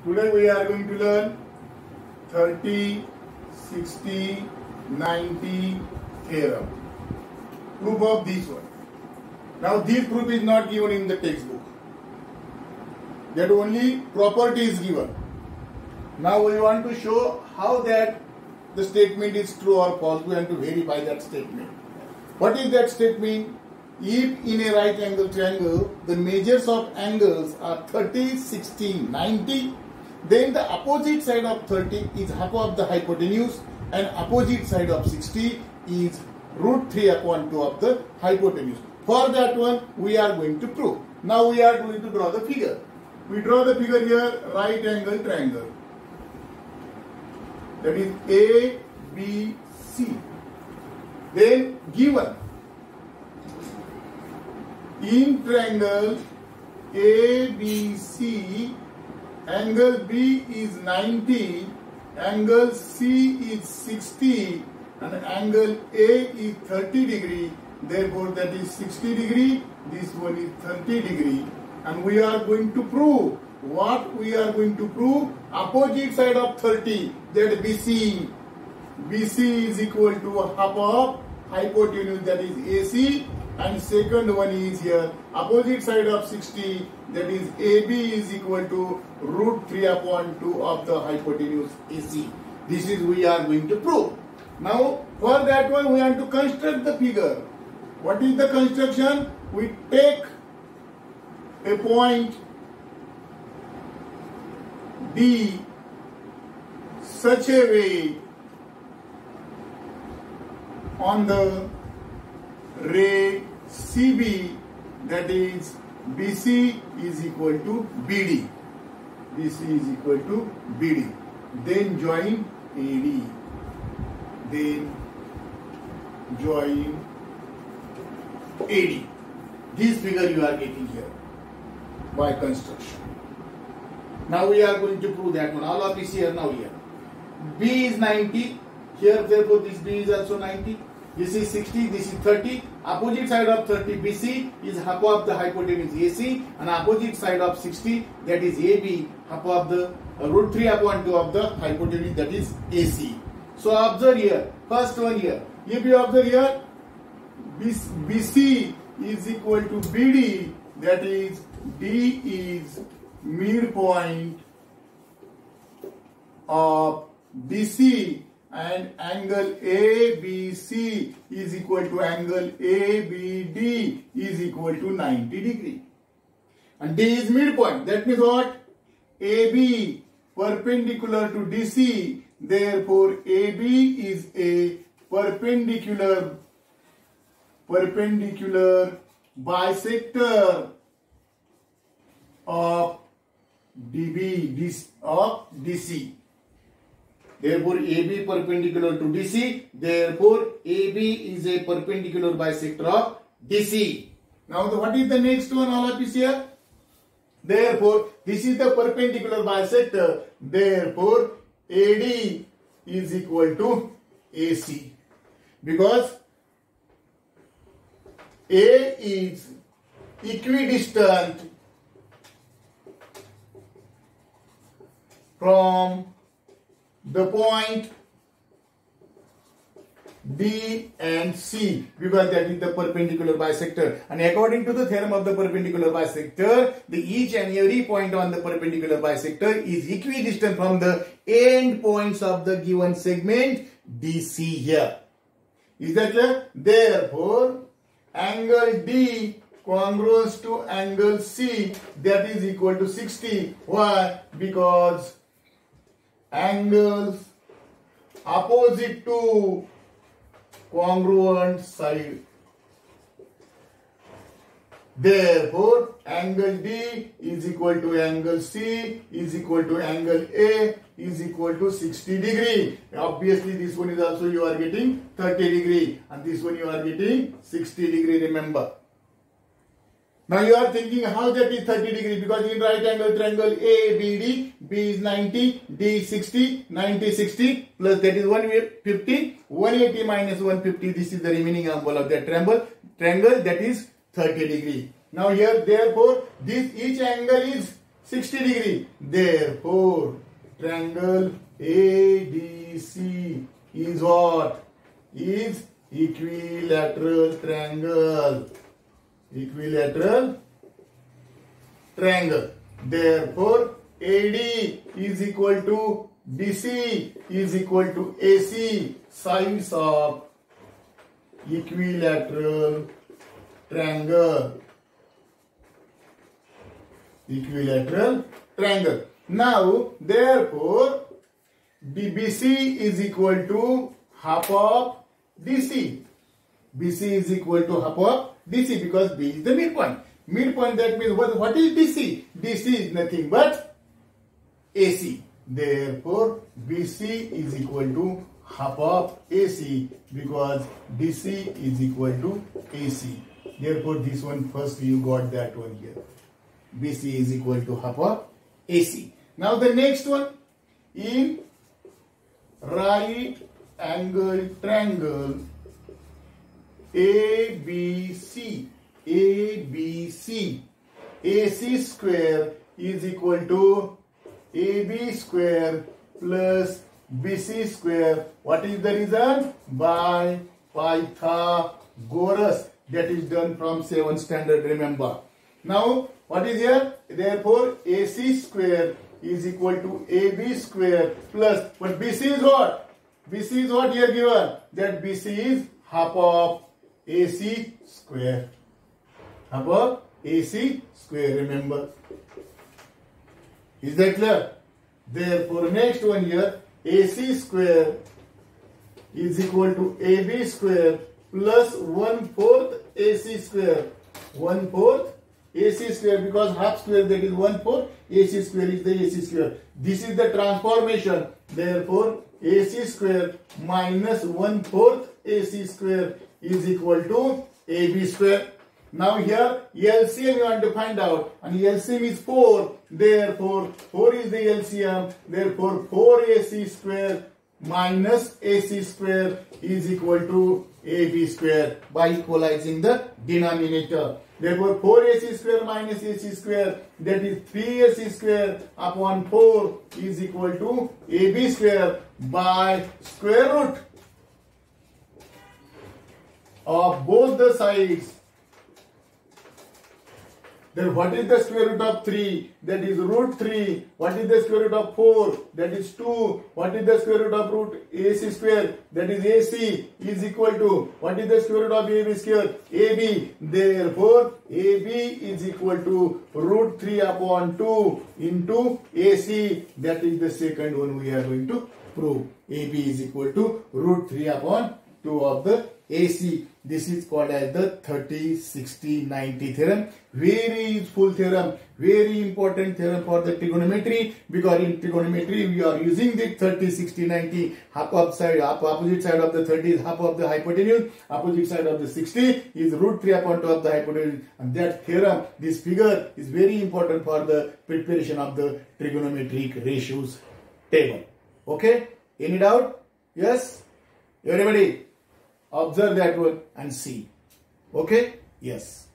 Today we are going to learn 30, 60, 90 theorem. Proof of this one. Now this proof is not given in the textbook. That only property is given. Now we want to show how that the statement is true or false. We want to verify that statement. What is that statement? If in a right angle triangle, the measures of angles are 30, 60, 90, then the opposite side of 30 is half of the hypotenuse and opposite side of 60 is root 3 upon 2 of the hypotenuse. For that one, we are going to prove. Now we are going to draw the figure. We draw the figure here, right angle triangle. That is A, B, C. Then given in triangle ABC, angle B is 90, angle C is 60, and angle A is 30 degree. Therefore, that is 60 degree. This one is 30 degree. And we are going to prove. What we are going to prove? Opposite side of 30, that BC. BC is equal to half of hypotenuse, that is AC. And second one is here, opposite side of 60, that is AB is equal to root 3 upon 2 of the hypotenuse AC. This is we are going to prove. Now, for that one, we want to construct the figure. What is the construction? We take a point D such a way on the ray CB, that is BC is equal to BD. BC is equal to BD. Then join AD. Then join AD. This figure you are getting here by construction. Now we are going to prove that one. All of this here now here. B is 90. Here therefore this B is also 90. This is 60, this is 30. Opposite side of 30 BC is half of the hypotenuse AC, and opposite side of 60, that is AB, half of the root 3 upon 2 of the hypotenuse, that is AC. So observe here, first one here. If you observe here, BC is equal to BD, that is D is midpoint of BC, and angle ABC is equal to angle ABD is equal to 90 degree. And D is midpoint. That means what? AB perpendicular to DC. Therefore, AB is a perpendicular bisector of DC. Therefore, AB perpendicular to DC. Therefore, AB is a perpendicular bisector of DC. Now, what is the next one? All of this here. Therefore, this is the perpendicular bisector. Therefore, AD is equal to AC. Because A is equidistant from the point D and C, because that is the perpendicular bisector. And according to the theorem of the perpendicular bisector, each and every point on the perpendicular bisector is equidistant from the end points of the given segment DC here. Is that clear? Therefore, angle D congruous to angle C, that is equal to 60. Why? Because angles opposite to congruent side. Therefore, angle D is equal to angle C is equal to angle A is equal to 60 degree. Obviously, this one is also you are getting 30 degree, and this one you are getting 60 degree, remember. Now you are thinking how that is 30 degree, because in right angle triangle ABD, B is 90, D is 60, 90, 60, plus that is 150, 180 minus 150, this is the remaining angle of that triangle, that is 30 degree. Now here, therefore, this each angle is 60 degree. Therefore, triangle ADC is what? Is equilateral triangle. Equilateral triangle. Therefore, AD is equal to BC is equal to AC, sides of equilateral triangle. Equilateral triangle. Now, therefore, BC is equal to half of DC. BC is equal to half of DC because B is the midpoint. Midpoint, that means what is DC? DC is nothing but AC. Therefore, BC is equal to half of AC because DC is equal to AC. Therefore, this one first you got that one here. BC is equal to half of AC. Now the next one, in right angle triangle ABC, AC square is equal to AB square plus BC square. What is the result? By Pythagoras. That is done from 7th standard, remember. Now, what is here? Therefore, AC square is equal to AB square plus, but BC is what? BC is what here given? That BC is half of AC square. Half of AC square, remember. Is that clear? Therefore, next one here, AC square is equal to AB square plus 1/4 AC square. 1/4 AC square, because half square, that is 1/4. AC square is the AC square. This is the transformation. Therefore, AC square minus 1/4 AC square is equal to AB square. Now here LCM you want to find out, and LCM is 4. Therefore 4 is the LCM. Therefore 4AC square minus AC square is equal to AB square by equalizing the denominator. Therefore 4AC square minus AC square, that is 3AC square upon 4 is equal to AB square by square root of both the sides. Then what is the square root of 3? That is root 3. What is the square root of 4? That is 2. What is the square root of root AC square? That is AC is equal to, what is the square root of AB square? AB. Therefore, AB is equal to root 3 upon 2 into AC. That is the second one we are going to prove. AB is equal to root 3 upon 2 of the AC. This is called as the 30, 60, 90 theorem. Very useful theorem, very important theorem for the trigonometry, because in trigonometry we are using the 30, 60, 90. Opposite side of the 30 is half of the hypotenuse, opposite side of the 60 is root 3 upon 2 of the hypotenuse. And that theorem, this figure is very important for the preparation of the trigonometric ratios table. Okay, any doubt? Yes, everybody observe that one and see. Okay, yes.